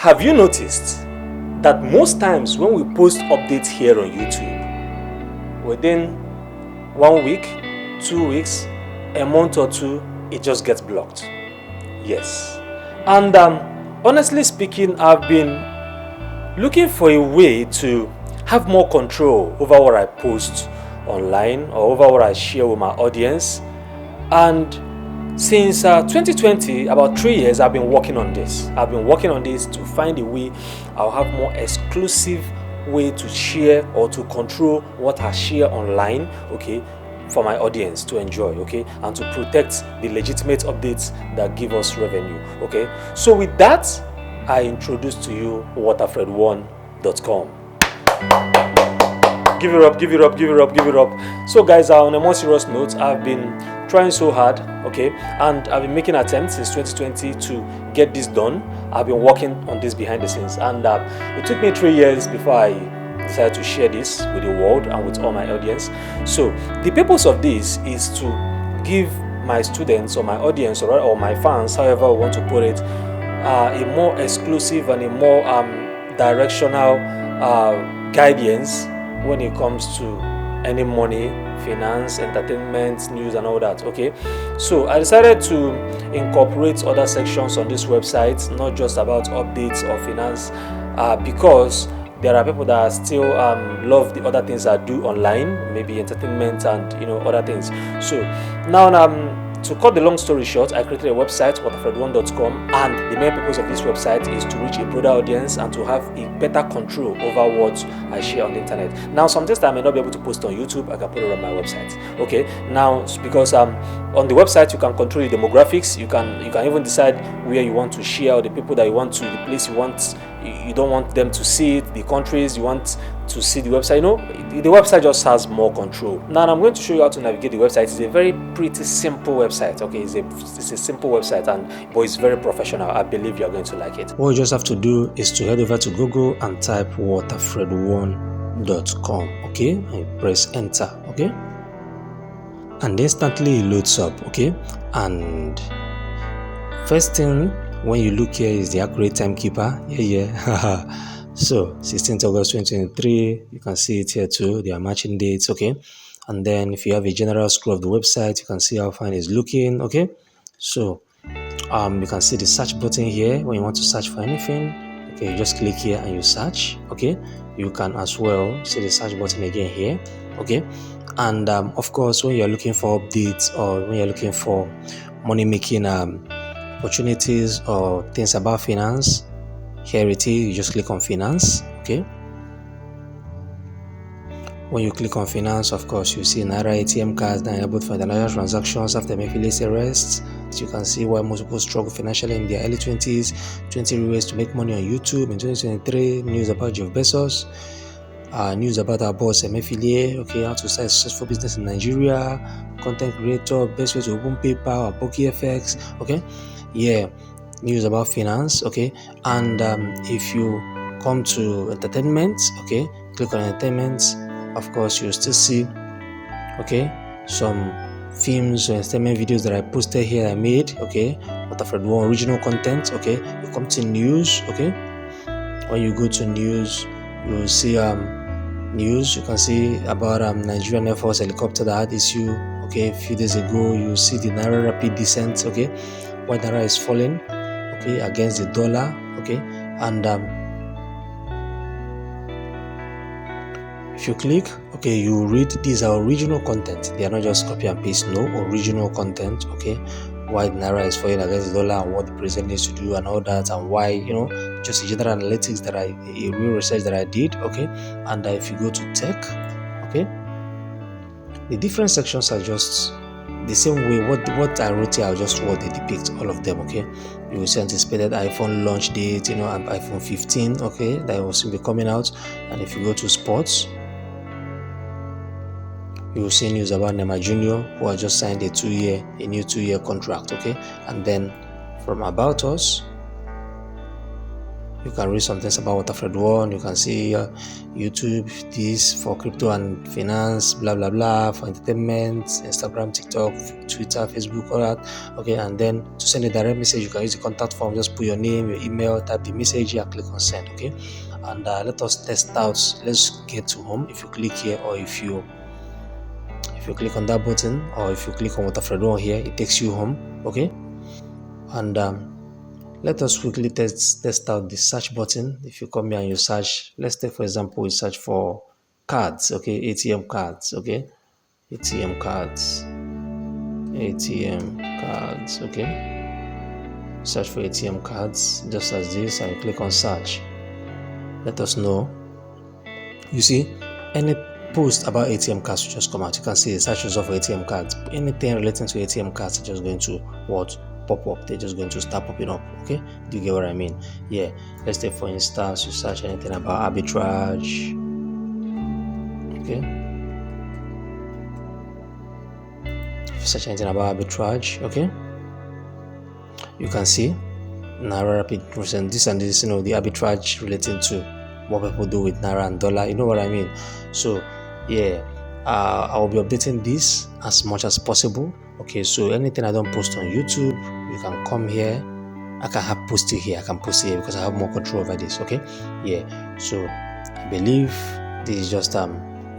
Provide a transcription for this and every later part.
Have you noticed that most times when we post updates here on YouTube, within 1 week, 2 weeks, a month or two, it just gets blocked? Yes. And honestly speaking, I've been looking for a way to have more control over what I post online or over what I share with my audience. And since 2020, about 3 years, I've been working on this. I've been working on this to find a way I'll have more exclusive way to share or to control what I share online, okay, for my audience to enjoy, okay, and to protect the legitimate updates that give us revenue, okay. So with that, I introduce to you waterfred1.com. Give it up, give it up, give it up, give it up. So guys, on a more serious note, I've been trying so hard, okay, and I've been making attempts since 2020 to get this done. I've been working on this behind the scenes, and it took me 3 years before I decided to share this with the world and with all my audience. So the purpose of this is to give my students or my audience or my fans, however we want to put it, a more exclusive and a more directional guidance when it comes to any money, finance, entertainment, news, and all that, okay. So I decided to incorporate other sections on this website, not just about updates or finance, because there are people that still love the other things I do online, maybe entertainment and other things. So now to cut the long story short, I created a website, waterfred1.com, and the main purpose of this website is to reach a broader audience and to have a better control over what I share on the internet. Now, sometimes I may not be able to post on YouTube, I can put it on my website. Okay, now because on the website you can control the demographics, you can even decide where you want to share, or the people that you want to, the place you want, you don't want them to see it, the countries you want to see the website. The website just has more control. Now I'm going to show you how to navigate the website. It's a very pretty simple website, okay. It's a simple website, but it's very professional. I believe you're going to like it. What you just have to do is to head over to Google and type waterfred1.com, okay, and press enter, okay, and instantly it loads up, okay. And first thing when you look here is the accurate timekeeper. So 16th August 2023, you can see it here too. They are matching dates, okay. And then if you have a general scroll of the website, you can see how fine it's looking, okay. So you can see the search button here. When you want to search for anything, okay, you just click here and you search, okay. You can as well see the search button again here, okay. And of course, when you're looking for updates or when you're looking for money making opportunities or things about finance, here it is. You just click on finance, okay. When you click on finance, of course, you see Naira ATM cards that enable for international transactions after affiliate arrests. As you can see, why most people struggle financially in their early 20s, 20 ways to make money on YouTube in 2023, news about Jeff Bezos, news about our boss Emefiele, okay, how to start a successful business in Nigeria, content creator, best way to open PayPal or PokéFX, okay, yeah, news about finance, okay. And if you come to entertainment, okay, click on entertainment, of course you'll still see, okay, some films or entertainment videos that I posted here I made, okay, Waterfred1 original content, okay. You come to news, okay. When you go to news, you will see news. You can see about Nigerian Air Force helicopter that had issue, okay, a few days ago. You see the Naira rapid descent, okay, why Naira is falling, okay, against the dollar, okay. And if you click, okay, you read these are original content. They are not just copy and paste, no, original content, okay. Why Naira is falling against the dollar and what the president needs to do and all that, and why, just a general analytics that a real research that I did, okay. And if you go to tech, okay, the different sections are just the same way. What I wrote here, I'll just what they depict all of them, okay. You will see anticipated iPhone launch date, and iPhone 15, okay, that will soon be coming out. And if you go to sports, you will see news about Neymar Jr., who has just signed a new two-year contract, okay. And then from About Us, You can read some things about Waterfred One. You can see YouTube, this for crypto and finance, blah blah blah, for entertainment, Instagram, TikTok, Twitter, Facebook, all that. Okay, and then to send a direct message, you can use the contact form. Just put your name, your email, type the message here, click on send. Okay, and let us test out. Let's get to home. If you click here, or if you click on that button, or if you click on Waterfred One here, it takes you home. Okay, and let us quickly test out the search button. If you come here and you search, let's take for example, we search for cards. Okay, ATM cards. Okay, ATM cards, ATM cards. Okay, search for ATM cards just as this, and click on search. Let us know. You see, any post about ATM cards will just come out. You can see the search result for ATM cards. Anything relating to ATM cards are just going to what? Pop up. They're just going to start popping up. Okay, do you get what I mean? Yeah, let's take for instance, you search anything about arbitrage. Okay, if you search anything about arbitrage, okay, you can see Naira rapid recent this and this, the arbitrage relating to what people do with Naira and dollar. You know what I mean? So yeah, I will be updating this as much as possible. Okay, so anything I don't post on YouTube, you can come here. I can post it here. I can post it here because I have more control over this. Okay, yeah. So I believe this is just a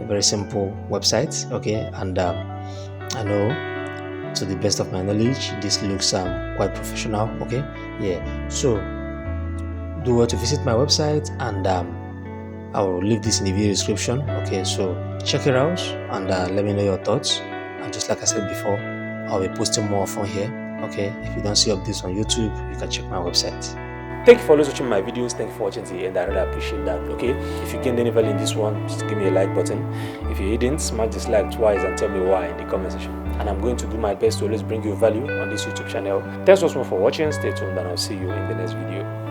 very simple website. Okay, and I know, to the best of my knowledge, this looks quite professional. Okay, yeah. So do well to visit my website, and I will leave this in the video description. Okay, so check it out and let me know your thoughts. And just like I said before, I'll be posting more often here. Okay, if you don't see updates on YouTube, you can check my website. Thank you for always watching my videos. Thank you for watching to the end. I really appreciate that. Okay, if you gained any value in this one, just give me a like button. If you didn't, smash dislike twice and tell me why in the comment section. And I'm going to do my best to always bring you value on this YouTube channel. Thanks once more for watching. Stay tuned, and I'll see you in the next video.